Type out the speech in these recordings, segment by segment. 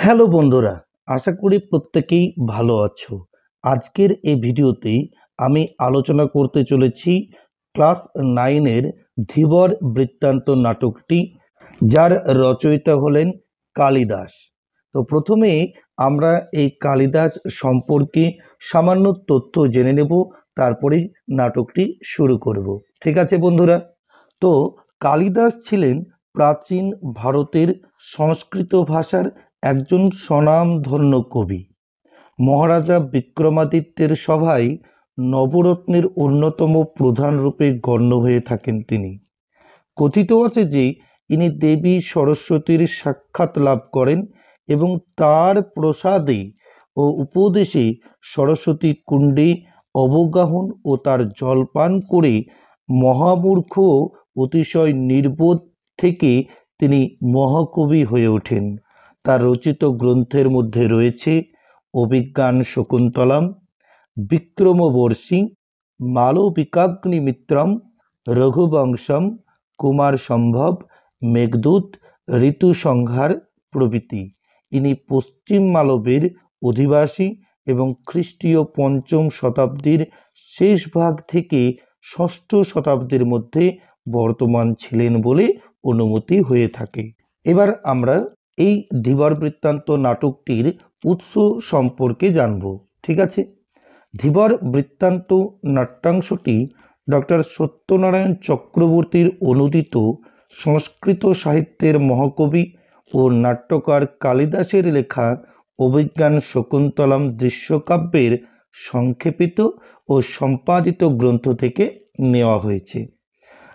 Hello বন্ধুরা, আশা করি প্রত্যেকেই ভালো আছো। আজকের এই ভিডিওতে আমি আলোচনা করতে চলেছি ক্লাস 9-এর ধীবর বৃত্তান্ত নাটকটি, যার রচয়িতা হলেন কালিদাস। তো প্রথমে আমরা এই কালিদাস সম্পর্কে সামান্য তথ্য জেনে নেব, তারপরেই নাটকটি শুরু করব। ঠিক আছে বন্ধুরা? তো কালিদাস ছিলেন প্রাচীন ভারতের সংস্কৃত ভাষার একজন স্বনামধন্য কবি। মহারাজা বিক্রমাদিত্যের সভায় নবরত্নের অন্যতম প্রধান রূপে গণ্য হয়ে থাকেন তিনি। কথিত আছে যে ইনি দেবী সরস্বতীর সাক্ষাৎ লাভ করেন এবং তার প্রসাদে ও উপদেশে সরস্বতী কুণ্ডে অবগাহন ও তার জলপান করে মহামূর্খ অতিশয় নির্বোধ থেকে তিনি মহাকবি হয়ে ওঠেন। তার রচিত গ্রন্থের মধ্যে রয়েছে অভিজ্ঞান শকুন্তলম, বিক্রমবর্ষী, মালবিকাগ্নিমিত্রম, রঘুবংশম, কুমার সম্ভব, মেঘদূত, ঋতুসংহার প্রভৃতি। ইনি পশ্চিম মালবের অধিবাসী এবং খ্রিস্টীয় ৫ম শতাব্দীর শেষ ভাগ থেকে ৬ষ্ঠ শতাব্দীর মধ্যে বর্তমান ছিলেন বলে অনুমতি হয়ে থাকে। এবার আমরা এই ধীবর বৃত্তান্ত নাটকটির উৎস সম্পর্কে জানব। ঠিক আছে? ধীবর বৃত্তান্ত নাট্যাংশটি ডক্টর সত্যনারায়ণ চক্রবর্তীর অনুদিত সংস্কৃত সাহিত্যের মহাকবি ও নাট্যকার কালিদাসের লেখা অভিজ্ঞান শকুন্তলম দৃশ্যকাব্যের সংক্ষেপিত ও সম্পাদিত গ্রন্থ থেকে নেওয়া হয়েছে।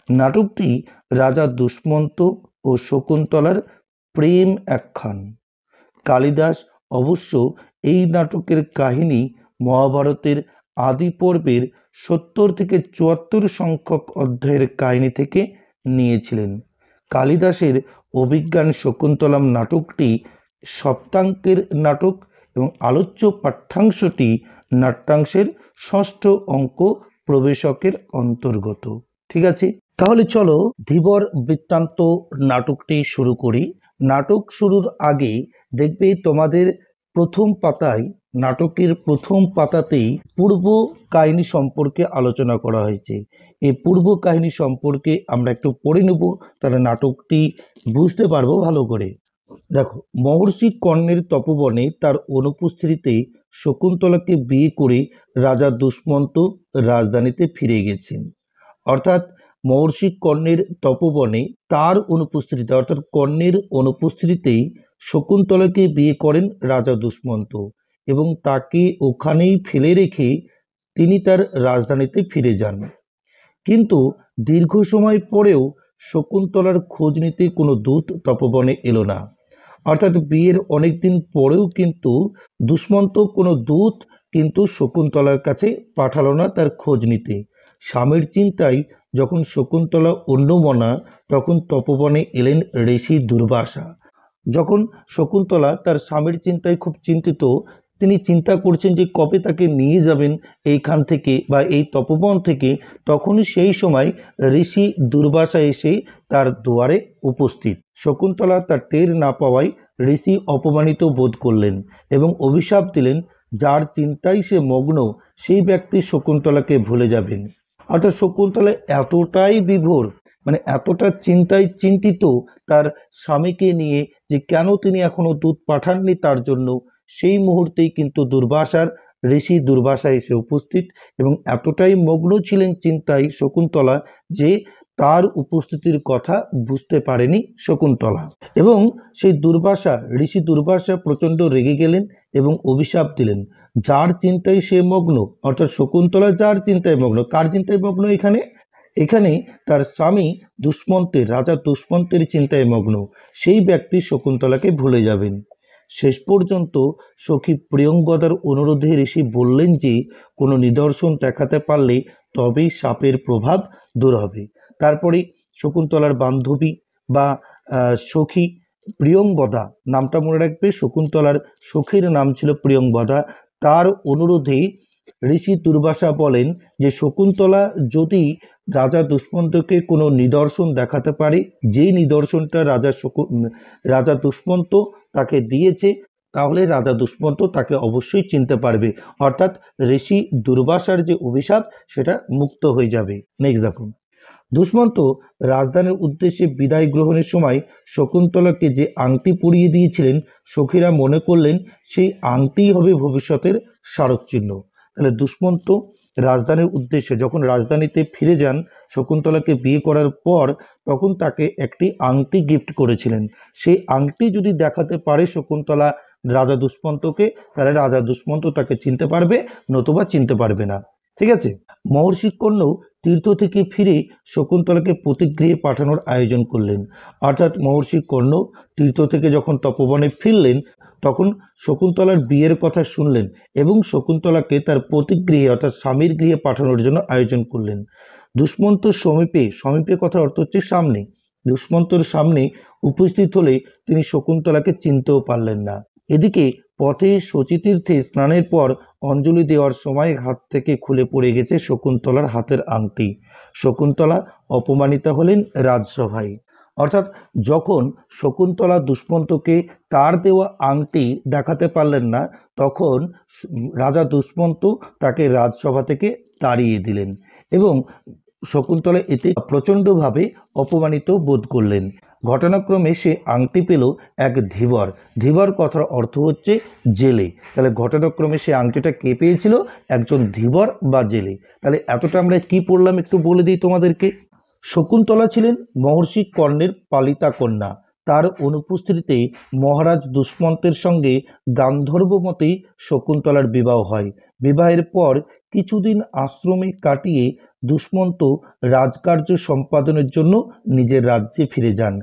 নাটকটি রাজা দুষ্মন্ত ও শকুন্তলার প্রেম আখ্যান। কালিদাস অবশ্য এই নাটকের কাহিনী মহাভারতের আদি পর্বের ৭০ থেকে ৭৪ সংখ্যক অধ্যায়ের কাহিনী থেকে নিয়েছিলেন। কালিদাসের অভিজ্ঞান শকুন্তলম নাটকটি সপ্তাঙ্কের নাটক এবং আলোচ্য পাঠ্যাংশটি নাট্যাংশের ৬ষ্ঠ অঙ্ক প্রবেশকের অন্তর্গত। ঠিক আছে, তাহলে চলো ধীবর বৃত্তান্ত নাটকটি শুরু করি। নাটক শুরুর আগে দেখবে তোমাদের প্রথম পাতায়, নাটকের প্রথম পাতাতেই পূর্ব কাহিনী সম্পর্কে আলোচনা করা হয়েছে। এই পূর্ব কাহিনী সম্পর্কে আমরা একটু পড়ে নেব, তাহলে নাটকটি বুঝতে পারবো ভালো করে। দেখো, মহর্ষি কর্ণের তপোবনে তার অনুপস্থিতিতে শকুন্তলাকে বিয়ে করে রাজা দুষ্মন্ত রাজধানীতে ফিরে গেছেন। অর্থাৎ মহর্ষি কর্ণের তপোবনে তার অনুপস্থিতিতে, অর্থাৎ কর্ণের অনুপস্থিতিতেই শকুন্তলাকে বিয়ে করেন রাজা দুষ্মন্ত এবং তাকে ওখানেই ফেলে রেখে তিনি তার রাজধানীতে ফিরে যান। কিন্তু দীর্ঘ সময় পরেও শকুন্তলার খোঁজ নিতে কোনো দূত তপোবনে এলো না। অর্থাৎ বিয়ের অনেক দিন পরেও কিন্তু দুষ্মন্ত কোনো দূত কিন্তু শকুন্তলার কাছে পাঠালো না তার খোঁজ নিতে। স্বামীর চিন্তায় যখন শকুন্তলা অন্যমনা, তখন তপোবনে এলেন ঋষি দুর্বাসা। যখন শকুন্তলা তার স্বামীর চিন্তায় খুব চিন্তিত, তিনি চিন্তা করছেন যে কবে তাকে নিয়ে যাবেন এইখান থেকে বা এই তপোবন থেকে, তখনই সেই সময় ঋষি দুর্বাসা এসে তার দুয়ারে উপস্থিত। শকুন্তলা তার টের না পাওয়ায় ঋষি অপমানিত বোধ করলেন এবং অভিশাপ দিলেন, যার চিন্তায় সে মগ্ন সেই ব্যক্তি শকুন্তলাকে ভুলে যাবেন। অর্থাৎ শকুন্তলা এতটাই বিভোর, মানে এতটা চিন্তায় চিন্তিত তার স্বামীকে নিয়ে, যে কেন তিনি এখনো দূত পাঠাননি তার জন্য, সেই মুহূর্তেই কিন্তু ঋষি দুর্বাসা এসে উপস্থিত এবং এতটাই মগ্ন ছিলেন চিন্তায় শকুন্তলা যে তার উপস্থিতির কথা বুঝতে পারেনি শকুন্তলা। এবং সেই ঋষি দুর্বাসা প্রচণ্ড রেগে গেলেন এবং অভিশাপ দিলেন, যার চিন্তায় সে মগ্ন, অর্থাৎ শকুন্তলা যার চিন্তায় মগ্ন। কার চিন্তায় মগ্ন? এখানে তার স্বামী রাজা দুষ্মন্তের চিন্তায় মগ্ন সেই ব্যক্তি শকুন্তলাকে ভুলে যাবেন। শেষ পর্যন্ত সখী প্রিয়ঙ্গদার অনুরোধে ঋষি বললেন যে কোনো নিদর্শন দেখাতে পারলে তবেই সাপের প্রভাব দূর হবে। তারপরে শকুন্তলার বান্ধবী বা সখী প্রিয়ঙ্গদা, নামটা মনে রাখবে, শকুন্তলার সখীর নাম ছিল প্রিয়ঙ্গদা। তার অনুরোধে ঋষি দুর্বাসা বলেন যে শকুন্তলা যদি রাজা দুষ্মন্তকে কোনো নিদর্শন দেখাতে পারে, যেই নিদর্শনটা রাজা দুষ্মন্ত তাকে দিয়েছে, তাহলে রাজা দুষ্মন্ত তাকে অবশ্যই চিনতে পারবে, অর্থাৎ ঋষি দুর্বাসার যে অভিশাপ সেটা মুক্ত হয়ে যাবে। নেক্সট দেখুন, দুষ্মন্ত রাজধানীর উদ্দেশ্যে বিদায় গ্রহণের সময় শকুন্তলাকে যে আংটি পরিয়ে দিয়েছিলেন, সখীরা মনে করলেন সেই আংটিই হবে ভবিষ্যতের স্মারকচিহ্ন। তাহলে দুষ্মন্ত রাজধানীর উদ্দেশ্যে যখন রাজধানীতে ফিরে যান শকুন্তলাকে বিয়ে করার পর, তখন তাকে একটি আংটি গিফট করেছিলেন। সেই আংটি যদি দেখাতে পারে শকুন্তলা রাজা দুষ্মন্তকে, তাহলে রাজা দুষ্মন্ত তাকে চিনতে পারবে, নতুবা চিনতে পারবে না। ঠিক আছে। মহর্ষি কর্ণ তীর্থ থেকে ফিরে শকুন্তলাকে প্রতিগৃহে পাঠানোর আয়োজন করলেন। অর্থাৎ মহর্ষি কর্ণ তীর্থ থেকে যখন তপোবনে ফিরলেন, তখন শকুন্তলার বিয়ের কথা শুনলেন এবং শকুন্তলাকে তার প্রতিগৃহে অর্থাৎ স্বামীর গৃহে পাঠানোর জন্য আয়োজন করলেন। দুষ্মন্ত সমীপে কথার অর্থ হচ্ছে সামনে। দুষ্মন্তর সামনে উপস্থিত হলে তিনি শকুন্তলাকে চিনতেও পারলেন না। এদিকে পথে শচীতীর্থে স্নানের পর অঞ্জলি দেওয়ার সময় হাত থেকে খুলে পড়ে গেছে শকুন্তলার হাতের আংটি। শকুন্তলা অপমানিতা হলেন রাজসভায়। অর্থাৎ যখন শকুন্তলা দুষ্মন্তকে তার দেওয়া আংটি দেখাতে পারলেন না, তখন রাজা দুষ্মন্ত তাকে রাজসভা থেকে তাড়িয়ে দিলেন এবং শকুন্তলা এতে প্রচণ্ডভাবে অপমানিত বোধ করলেন। ঘটনাক্রমে সে আংটি পেল এক ধীবর। ধীবর কথার অর্থ হচ্ছে জেলে। তাহলে ঘটনাক্রমে সে আংটিটা কে পেয়েছিল? একজন ধীবর বা জেলে। তাহলে এতটা আমরা কি পড়লাম একটু বলে দিই তোমাদেরকে। শকুন্তলা ছিলেন মহর্ষি কর্ণের পালিতা কন্যা। তার অনুপস্থিতিতে মহারাজ দুষ্মন্তের সঙ্গে গান্ধর্ব মতে শকুন্তলার বিবাহ হয়। বিবাহের পর কিছুদিন আশ্রমে কাটিয়ে দুষ্মন্ত রাজকার্য সম্পাদনের জন্য নিজের রাজ্যে ফিরে যান।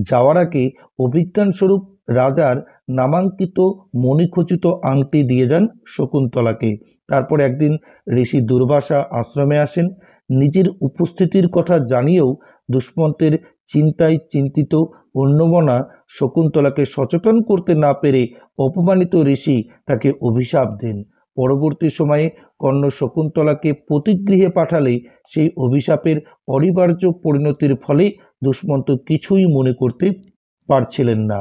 যাওয়ার আগে অভিজ্ঞানস্বরূপ রাজার নামাঙ্কিত মণিখচিত আংটি দিয়ে যান শকুন্তলাকে। তারপর একদিন ঋষি দুর্বাসা আশ্রমে আসেন। নিজের উপস্থিতির কথা জানিয়েও দুষ্মন্তের চিন্তায় চিন্তিত অন্যমনা শকুন্তলাকে সচেতন করতে না পেরে অপমানিত ঋষি তাকে অভিশাপ দেন। পরবর্তী সময়ে কর্ণ শকুন্তলাকে প্রতিগৃহে পাঠালে সেই অভিশাপের অনিবার্য পরিণতির ফলে দুষ্মন্ত কিছুই মনে করতে পারছিলেন না।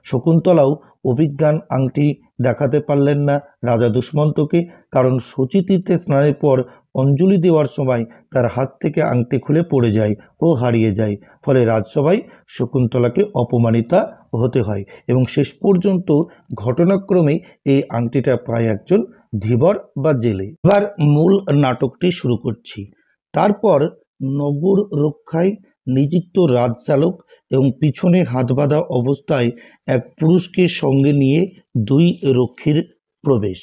শকুন্তলাও অভিজ্ঞান আংটি দেখাতে পারলেন না রাজা দুষ্মন্তকে, কারণ শচীতীর্থে স্নানের পর অঞ্জলি দেওয়ার সময় তার হাত থেকে আংটি খুলে পড়ে যায় ও হারিয়ে যায়। ফলে রাজসভায় শকুন্তলাকে অপমানিতা হতে হয় এবং শেষ পর্যন্ত ঘটনাক্রমে এই আংটিটা পায় একজন ধীবর বা জেলে। এবার মূল নাটকটি শুরু করছি। তারপর নগর রক্ষায় নিযুক্ত রাজচালক এবং পিছনে হাত বাঁধা অবস্থায় এক পুরুষকে সঙ্গে নিয়ে দুই রক্ষীর প্রবেশ।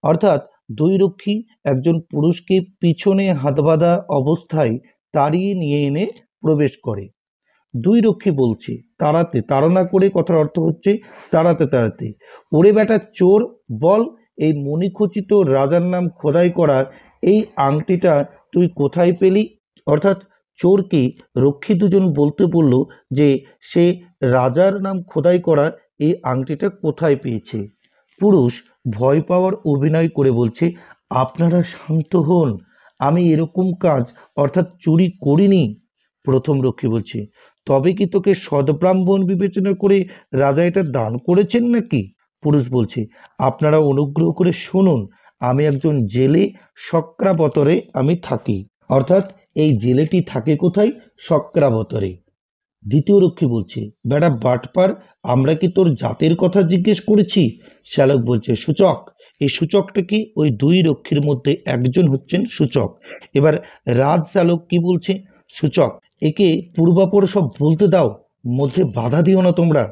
অর্থাৎ দুই রক্ষী একজন পুরুষকে পিছনে হাত বাঁধা অবস্থায় তাড়িয়ে নিয়ে এনে প্রবেশ করে। দুই রক্ষী বলছে তাড়াতে, তাড়না করে কথার অর্থ হচ্ছে তাড়াতে তাড়াতে। ওরে বেটা চোর, বল এই মণিখচিত রাজার নাম খোদাই করা এই আংটিটা তুই কোথায় পেলি? অর্থাৎ চোরকে রক্ষী দুজন বলতে বলল যে সে রাজার নাম খোদাই করা এই আংটিটা কোথায় পেয়েছে। পুরুষ ভয় পাওয়ার অভিনয় করে বলছে, আপনারা শান্ত হন, আমি এরকম কাজ অর্থাৎ চুরি করিনি। প্রথম রক্ষী বলছে, তবে কি তোকে সদ্ব্রাহ্মণ বিবেচনা করে রাজা এটা দান করেছেন নাকি? পুরুষ বলছে, আপনারা অনুগ্রহ করে শুনুন, আমি একজন জেলে, শক্রাবতরে আমি থাকি। অর্থাৎ এই জেলেটি থাকে কোথায়? শক্রাবতরে। দ্বিতীয় রক্ষী বলছে, বেটা বাটপার, আমরা কি তোর জাতের কথা জিজ্ঞেস করেছি? শ্যালক বলছে, সূচক। এই সূচকটা কি? ওই দুই রক্ষীর মধ্যে একজন হচ্ছেন সূচক। এবার রাজ শ্যালক কি বলছে? সূচক, একে পূর্বাপর সব বলতে দাও, মধ্যে বাধা দিও না তোমরা।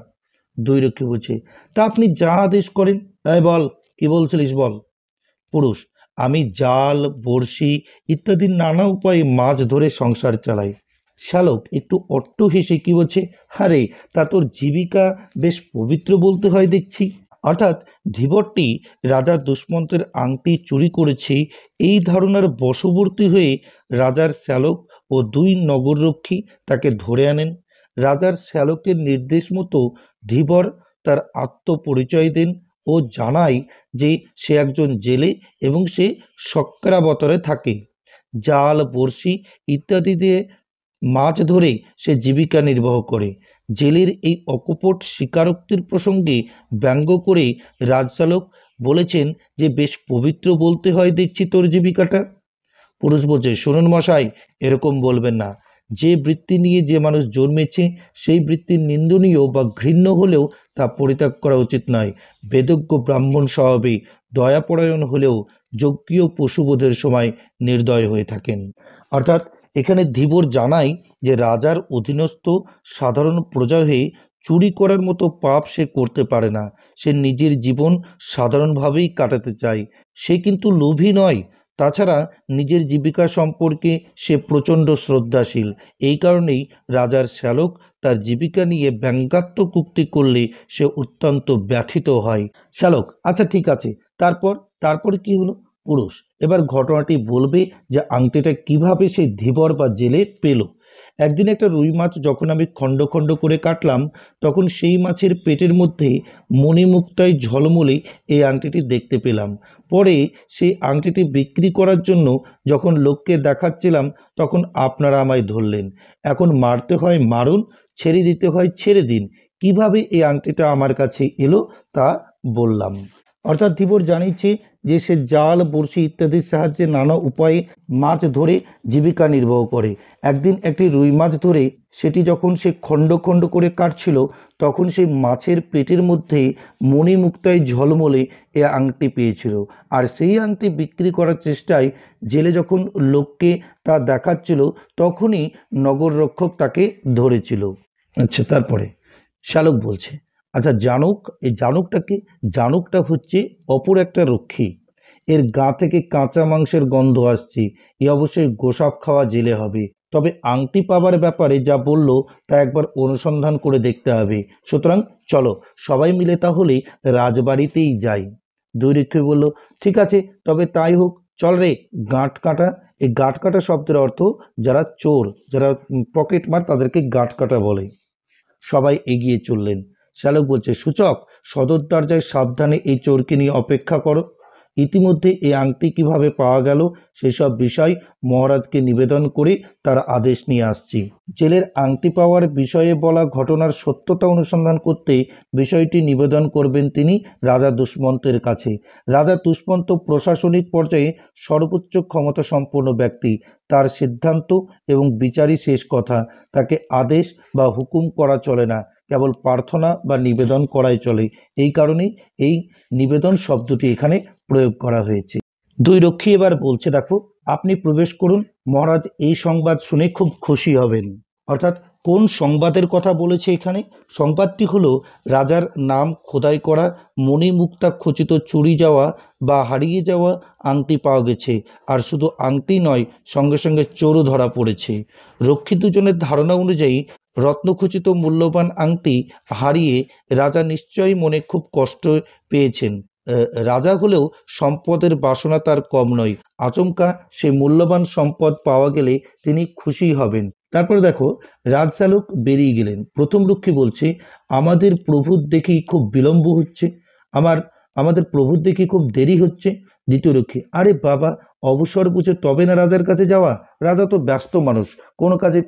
দুই রক্ষী বলছে, তা আপনি যা আদেশ করেন। এই বল, কি বলছিলিস বল। পুরুষ, আমি জাল, বড়শি ইত্যাদি নানা উপায়ে মাছ ধরে সংসার চালাই। শ্যালক একটু অট্ট হেসে কি বলছে, আরে তা তোর জীবিকা বেশ পবিত্র বলতে হয় দেখছি। অর্থাৎ ধীবরটি রাজার দুষ্মন্তের আংটি চুরি করেছে এই ধারণার বশবর্তী হয়ে রাজার শ্যালক ও দুই নগররক্ষী তাকে ধরে আনেন। রাজার শ্যালকের নির্দেশ মতো ধীবর তার আত্মপরিচয় দেন ও জানায় যে সে একজন জেলে এবং সে শক্রাবতরে থাকে। জাল, বড়শি ইত্যাদি দিয়ে মাছ ধরে সে জীবিকা নির্বাহ করে। জেলের এই অকপট স্বীকারোক্তির প্রসঙ্গে ব্যঙ্গ করে রাজচালক বলেছেন যে বেশ পবিত্র বলতে হয় দেখছি তোর জীবিকাটা। পুরুষ বলছে, শুনুন মশাই, এরকম বলবেন না। যে বৃত্তি নিয়ে যে মানুষ জন্মেছে সেই বৃত্তি নিন্দনীয় বা ঘৃণ্য হলেও তা পরিত্যাগ করা উচিত নয়। বেদজ্ঞ ব্রাহ্মণ স্বভাবে দয়াপরায়ণ হলেও যজ্ঞীয় পশুবোধের সময় নির্দয় হয়ে থাকেন। অর্থাৎ এখানে ধীবর জানায় যে রাজার অধীনস্থ সাধারণ প্রজা হয়ে চুরি করার মতো পাপ সে করতে পারে না। সে নিজের জীবন সাধারণভাবেই কাটাতে চায়। সে কিন্তু লোভী নয়। তাছাড়া নিজের জীবিকা সম্পর্কে সে প্রচণ্ড শ্রদ্ধাশীল। এই কারণেই রাজার শ্যালক তার জীবিকা নিয়ে ব্যঙ্গাত্মক উক্তি করলে সে অত্যন্ত ব্যথিত হয়। শ্যালক, আচ্ছা ঠিক আছে, তারপর তারপর কি হলো? পুরুষ এবার ঘটনাটি বলবে যে আংটিটা কিভাবে সেই ধীবর বা জেলে পেল। একদিন একটা রুই মাছ যখন আমি খণ্ড খণ্ড করে কাটলাম, তখন সেই মাছের পেটের মধ্যে মণিমুক্তায় ঝলমলে এই আংটিটি দেখতে পেলাম। পরে সেই আংটিটি বিক্রি করার জন্য যখন লোককে দেখাচ্ছিলাম, তখন আপনারা আমায় ধরলেন। এখন মারতে হয় মারুন, ছেড়ে দিতে হয় ছেড়ে দিন। কিভাবে এই আংটিটা আমার কাছে এলো তা বললাম। অর্থাৎ ধীবর জানিয়েছে যে সে জাল, বড়শি ইত্যাদির সাহায্যে নানা উপায়ে মাছ ধরে জীবিকা নির্বাহ করে। একদিন একটি রুই মাছ ধরে সেটি যখন সে খণ্ড খণ্ড করে কাটছিল, তখন সেই মাছের পেটের মধ্যে মণিমুক্তায় ঝলমলে এ আংটি পেয়েছিল। আর সেই আংটি বিক্রি করার চেষ্টায় জেলে যখন লোককে তা দেখাচ্ছিল, তখনই নগর রক্ষক তাকে ধরেছিল। আচ্ছা, তারপরে শ্যালক বলছে, আচ্ছা জানুক, এই জানুকটাকে, জানুকটা হচ্ছে অপর একটা রক্ষী। এর গা থেকে কাঁচা মাংসের গন্ধ আসছে। এ অবশ্যই গোসাপ খাওয়া জেলে হবে। তবে আংটি পাবার ব্যাপারে যা বলল তা একবার অনুসন্ধান করে দেখতে হবে। সুতরাং চলো সবাই মিলে তাহলে রাজবাড়িতেই যাই। দুই রক্ষী বলল, ঠিক আছে, তবে তাই হোক, চল রে গাঁট কাটা। এই গাঁট কাটা শব্দের অর্থ যারা চোর, যারা পকেটমার, তাদেরকে গাঁট কাটা বলে। সবাই এগিয়ে চললেন। শ্যালক বলছে, সূচক, সদর দরজায় সাবধানে এই চোরকে নিয়ে অপেক্ষা করো। ইতিমধ্যে এই আংটি কিভাবে পাওয়া গেল সেসব বিষয় মহারাজকে নিবেদন করে তার আদেশ নিয়ে আসছি। জেলের আংটি পাওয়ার বিষয়ে বলা ঘটনার সত্যতা অনুসন্ধান করতে বিষয়টি নিবেদন করবেন তিনি রাজা দুষ্মন্তের কাছে। রাজা দুষ্মন্ত প্রশাসনিক পর্যায়ে সর্বোচ্চ ক্ষমতা সম্পন্ন ব্যক্তি। তার সিদ্ধান্ত এবং বিচারই শেষ কথা। তাকে আদেশ বা হুকুম করা চলে না, কেবল প্রার্থনা বা নিবেদন করাই চলে। এই কারণেই এই নিবেদন শব্দটি এখানে প্রয়োগ করা হয়েছে। দুই রক্ষী এবার বলছে, দেখো আপনি প্রবেশ করুন, মহারাজ এই সংবাদ শুনে খুব খুশি হবেন। অর্থাৎ কোন সংবাদের কথা বলেছে এখানে? সংবাদটি হলো রাজার নাম খোদাই করা মণিমুক্তা খচিত চুরি যাওয়া বা হারিয়ে যাওয়া আংটি পাওয়া গেছে। আর শুধু আংটি নয়, সঙ্গে সঙ্গে চোরও ধরা পড়েছে। রক্ষী দুজনের ধারণা অনুযায়ী রত্নখচিত মূল্যবান আংটি হারিয়ে রাজা নিশ্চয়ই মনে খুব কষ্ট পেয়েছেন। রাজা হলেও সম্পদের বাসনা তার কম নয়। আচমকা সে মূল্যবান সম্পদ পাওয়া গেলে তিনি খুশি হবেন। তারপরে দেখো, রাজচালক বেরিয়ে গেলেন। প্রথম রক্ষী বলছে, আমাদের প্রভুর দেখেই খুব বিলম্ব হচ্ছে, আমাদের প্রভুর দেখি খুব দেরি হচ্ছে। দ্বিতীয় রক্ষী, আরে বাবা, অবসর বুঝে তবে না রাজার কাছে যাওয়া। রাজা তো ব্যস্ত মানুষ, কোনো কাজে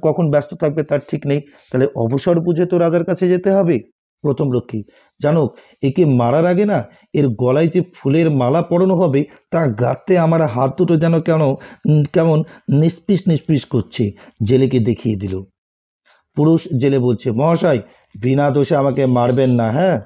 কখন ব্যস্ত থাকবে তার ঠিক নেই, তাহলে অবসর বুঝে তো রাজার কাছে যেতে হবে। প্রথম রক্ষী, জানো একে মারার আগে না এর গলায় যে ফুলের মালা পরানো হবে তা গাঁথতে আমার হাত দুটো যেন কেমন নিষ্পিস নিষ্পিস করছে। জেলেকে দেখিয়ে দিল। পুরুষ জেলে বলছে, মহাশয় বিনা দোষে আমাকে মারবেন না, হ্যাঁ।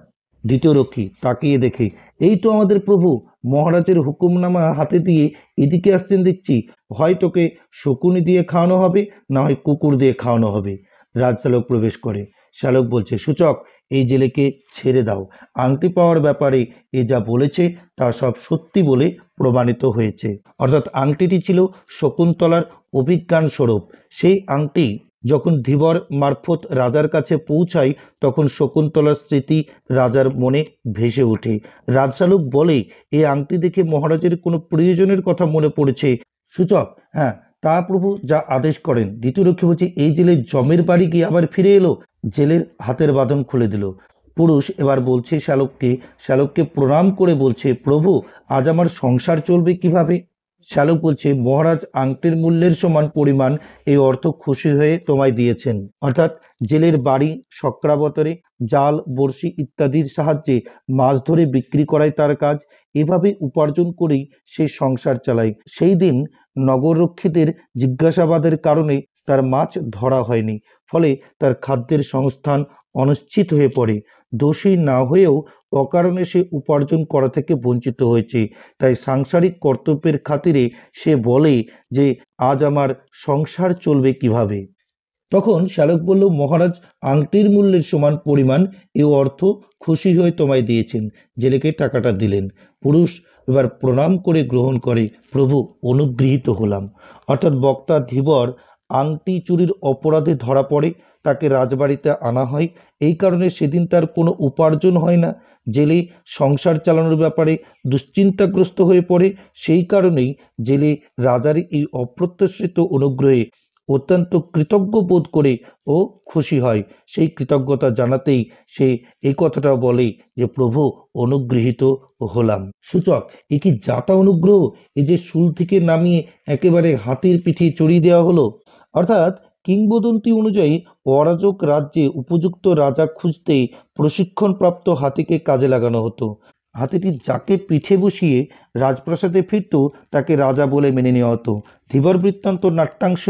দ্বিতীয় রক্ষী তাকিয়ে দেখে, এই তো আমাদের প্রভু, মহারাজের হুকুমনামা হাতে দিয়ে এদিকে আসছেন দেখছি। হয় তোকে শকুনি দিয়ে খাওয়ানো হবে, না হয় কুকুর দিয়ে খাওয়ানো হবে। রাজশ্যালক প্রবেশ করে। শ্যালক বলছে, সূচক এই জেলেকে ছেড়ে দাও। আংটি পাওয়ার ব্যাপারে এ যা বলেছে তা সব সত্যি বলে প্রমাণিত হয়েছে। অর্থাৎ আংটিটি ছিল শকুন্তলার অভিজ্ঞান স্বরূপ। সেই আংটি যখন ধীবর মারফত রাজার কাছে পৌঁছায়, তখন শকুন্তলার স্মৃতি রাজার মনে ভেসে ওঠে। রাজশালক বলে, এই আংটি দেখে মহারাজের কোনো প্রয়োজনের কথা মনে পড়েছে। সূচক, হ্যাঁ, তা প্রভু যা আদেশ করেন। দ্বিতীয় রক্ষী বলছে, এই জেলে জমের বাড়ি গিয়ে আবার ফিরে এলো। জেলের হাতের বাঁধন খুলে দিল। পুরুষ এবার বলছে শ্যালককে প্রণাম করে বলছে, প্রভু আজ আমার সংসার চলবে কিভাবে? শ্যালক বলছে, মহারাজ আংটির মূল্যের সমান পরিমাণ এই অর্থ খুশি হয়ে তোমায় দিয়েছেন। অর্থাৎ জেলের বাড়ি সক্রাবতরে জাল, বড়শি ইত্যাদির সাহায্যে মাছ ধরে বিক্রি করাই তার কাজ। এভাবে উপার্জন করেই সে সংসার চালায়। সেই দিন নগররক্ষীদের জিজ্ঞাসাবাদের কারণে তার মাছ ধরা হয়নি, ফলে তার খাদ্যের সংস্থান অনিশ্চিত হয়ে পড়ে। দোষী না হয়েও অকারণে সে উপার্জন করা থেকে বঞ্চিত হয়েছে। তাই সাংসারিক কর্তব্যের খাতিরে সে বলে যে আজ আমার সংসার চলবে কিভাবে। তখন শ্যালক বলল, মহারাজ আংটির মূল্যের সমান পরিমাণ এ অর্থ খুশি হয়ে তোমায় দিয়েছেন। জেলেকে টাকাটা দিলেন। পুরুষ এবার প্রণাম করে গ্রহণ করে, প্রভু অনুগৃহীত হলাম। অর্থাৎ বক্তা ধীবর আংটি চুরির অপরাধে ধরা পড়ে, তাকে রাজবাড়িতে আনা হয়। এই কারণে সেদিন তার কোনো উপার্জন হয় না। জেলে সংসার চালানোর ব্যাপারে দুশ্চিন্তাগ্রস্ত হয়ে পড়ে। সেই কারণেই জেলে রাজার এই অপ্রত্যাশিত অনুগ্রহে অত্যন্ত কৃতজ্ঞ বোধ করে ও খুশি হয়। সেই কৃতজ্ঞতা জানাতেই সে এই কথাটা বলে যে প্রভু অনুগৃহীত হলাম। সূচক, এ কি যাতা অনুগ্রহ! এই যে শুল থেকে নামিয়ে একেবারে হাতির পিঠে চড়িয়ে দেওয়া হলো। অর্থাৎ কিংবদন্তি অনুযায়ী অরাজক রাজ্যে উপযুক্ত রাজা খুঁজতে প্রশিক্ষণপ্রাপ্ত হাতিকে কাজে লাগানো হতো। হাতিটি যাকে পিঠে বসিয়ে রাজপ্রাসাদে ফিরত তাকে রাজা বলে মেনে নেওয়া হতো। ধীবর বৃত্তান্ত নাট্যাংশ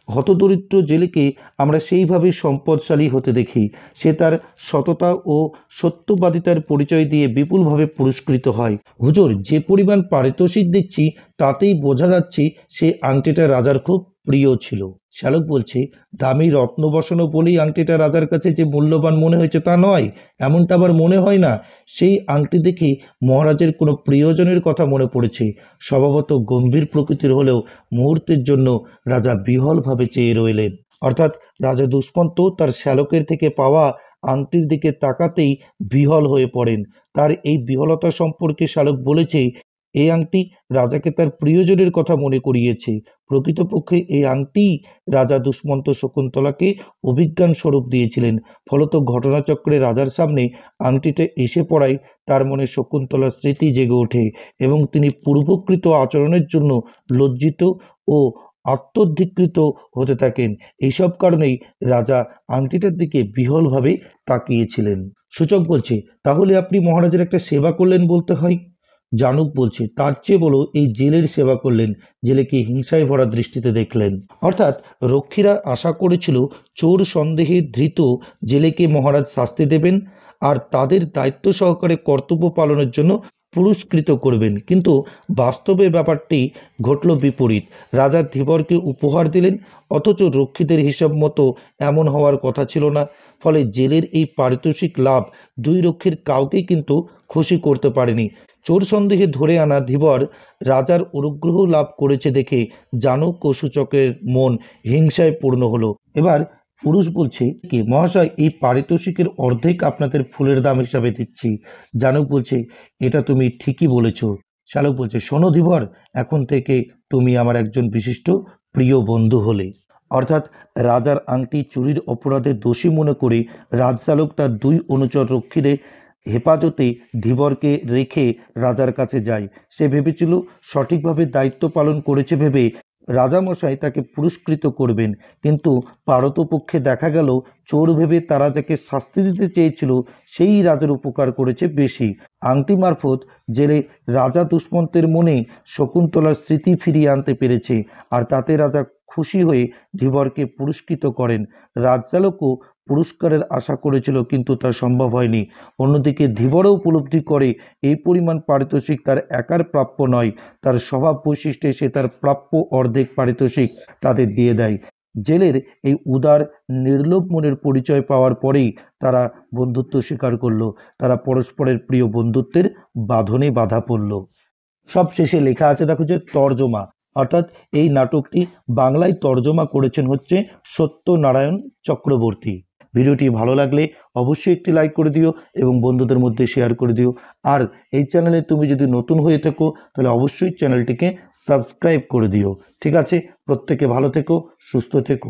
হতদরিদ্র জেলেকে আমরা সেইভাবে সম্পদশালী হতে দেখি। সে তার সততা ও সত্যবাদিতার পরিচয় দিয়ে বিপুলভাবে পুরস্কৃত হয়। হুজুর, যে পরিমাণ পারিতোষিক দিচ্ছি তাতেই বোঝা যাচ্ছে সে আংটিটা রাজার খুব প্রিয় ছিল। শ্যালক বলছে, দামি রত্ন বসানো বলেই আংটিটা রাজার কাছে যে মূল্যবান মনে হয়েছে তা নয়। এমনটা আবার মনে হয় না। সেই আংটি দেখে মহারাজের কোনো প্রিয়জনের কথা মনে পড়েছে। স্বভাবত গম্ভীর প্রকৃতির হলেও মুহূর্তের জন্য রাজা বিহ্বলভাবে চেয়ে রইলেন। অর্থাৎ রাজা দুষ্মন্ত তার শ্যালকের থেকে পাওয়া আংটির দিকে তাকাতেই বিহ্বল হয়ে পড়েন। তার এই বিহ্বলতা সম্পর্কে শ্যালক বলেছে, এই আংটি রাজাকে তার প্রিয়জনের কথা মনে করিয়েছে। প্রকৃতপক্ষে এই আংটি রাজা দুষ্মন্ত শকুন্তলাকে অভিজ্ঞান স্বরূপ দিয়েছিলেন। ফলত ঘটনাচক্রে রাজার সামনে আংটিটা এসে পড়ায় তার মনে শকুন্তলার স্মৃতি জেগে ওঠে এবং তিনি পূর্বকৃত আচরণের জন্য লজ্জিত ও আত্মধিকৃত হতে থাকেন। এইসব কারণেই রাজা আংটিটার দিকে বিহ্বলভাবে তাকিয়েছিলেন। সূচক বলছে, তাহলে আপনি মহারাজের একটা সেবা করলেন বলতে হয়। জানুক বলছে, তার চেয়ে বলো এই জেলের সেবা করলেন। জেলেকে হিংসায় ভরা দৃষ্টিতে দেখলেন। অর্থাৎ রক্ষীরা আশা করেছিল চোর সন্দেহে ধৃত জেলেকে মহারাজ শাস্তি দেবেন আর তাদের দায়িত্ব সহকারে কর্তব্য পালনের জন্য পুরস্কৃত করবেন। কিন্তু বাস্তবে ব্যাপারটি ঘটল বিপরীত। রাজা ধীবরকে উপহার দিলেন, অথচ রক্ষীদের হিসাব মতো এমন হওয়ার কথা ছিল না। ফলে জেলের এই পারিতোষিক লাভ দুই রক্ষীর কাউকেই কিন্তু খুশি করতে পারেনি। চোর সন্দেহে ধরে আনা ধীবর রাজার অনুগ্রহ লাভ করেছে দেখে জানক ও সূচকের মন হিংসায় পূর্ণ হলো। এবার পুরুষ বলছে, কি মহাশয়, এই পারিতোষিকের অর্ধেক আপনাদের ফুলের দাম হিসাবে দিচ্ছি। জানক বলছে, এটা তুমি ঠিকই বলেছ। শ্যালক বলছে, শোনো ধীবর, এখন থেকে তুমি আমার একজন বিশিষ্ট প্রিয় বন্ধু হলে। অর্থাৎ রাজার আংটি চুরির অপরাধে দোষী মনে করে রাজশালক তার দুই অনুচর রক্ষীরে হেফাজতে ধীবরকে রেখে রাজার কাছে যায়। সে ভেবেছিল সঠিকভাবে দায়িত্ব পালন করেছে ভেবে রাজামশাই তাকে পুরস্কৃত করবেন, কিন্তু পারতপক্ষে দেখা গেল চোর ভেবে তারা যাকে শাস্তি দিতে চেয়েছিল সেই রাজার উপকার করেছে বেশি। আংটি মারফত জেলে রাজা দুষ্মন্তের মনে শকুন্তলার স্মৃতি ফিরিয়ে আনতে পেরেছে, আর তাতে রাজা খুশি হয়ে ধীবরকে পুরস্কৃত করেন। রাজচালকও পুরস্কারের আশা করেছিল, কিন্তু তা সম্ভব হয়নি। অন্যদিকে ধীবরও উপলব্ধি করে এই পরিমাণ পারিতোষিক তার একার প্রাপ্য নয়। তার স্বভাব বৈশিষ্ট্যে সে তার প্রাপ্য অর্ধেক পারিতোষিক তাদের দিয়ে দেয়। জেলের এই উদার নির্লোভ মনের পরিচয় পাওয়ার পরেই তারা বন্ধুত্ব স্বীকার করল। তারা পরস্পরের প্রিয় বন্ধুত্বের বাঁধনে বাঁধা পড়ল। সব শেষে লেখা আছে, দেখো যে তর্জমা, অর্থাৎ এই নাটকটি বাংলায় তর্জমা করেছেন হচ্ছে সত্যনারায়ণ চক্রবর্তী। ভিডিওটি ভালো লাগলে অবশ্যই একটি লাইক করে দিও এবং বন্ধুদের মধ্যে শেয়ার করে দিও। আর এই চ্যানেলে তুমি যদি নতুন হয়ে থাকো তাহলে অবশ্যই চ্যানেলটিকে সাবস্ক্রাইব করে দিও। ঠিক আছে, প্রত্যেকে ভালো থেকো, সুস্থ থেকো।